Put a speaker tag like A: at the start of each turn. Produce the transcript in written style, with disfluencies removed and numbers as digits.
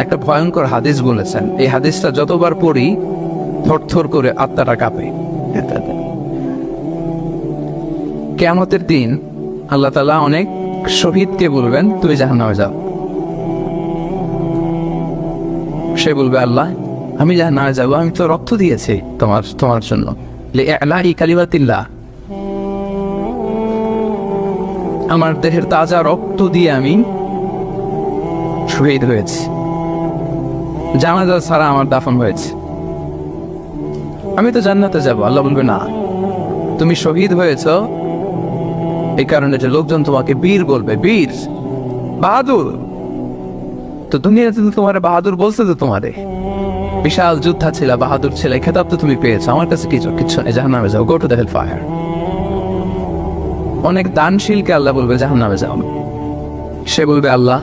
A: একটা ভয়ঙ্কর হাদিস বলেছেন, এই হাদিসটা যতবার পড়ি থরথর করে আত্মাটা কাঁপে। কিয়ামতের দিন আল্লাহ তাআলা অনেক শহীদকে বলবেন তুমি জাহান্নামে যাও। সে বলবে আল্লাহ আমি জাহান্নামে যাবো, আমি তো রক্ত দিয়েছি তোমার জন্য, লিইলাহি কালিমাতিল্লাহ, আমার দেহের তাজা রক্ত দিয়ে আমি শহীদ হয়েছি, জানাজা ছাড়া আমার দাফন হয়েছে, আমি তো জান্নাতে যাব। আল্লাহ বলবে না, তুমি শহীদ হয়েছ এই কারণে যে লোকজন তোমাকে বীর বলবে, বীর বাহাদুর। তো দুনিয়াতে তো তোমার বাহাদুর বলছে, তো তোমারে বিশাল যোদ্ধা ছিল, বাহাদুর ছিল, এই খেতাব তো তুমি পেয়েছো, আমার কাছে কিচ্ছু নেই, জাহান্নামে যাও, go to the hell fire. অনেক দানশীলকে আল্লাহ বলবে জাহান্নামে যাও। সে বলবে আল্লাহ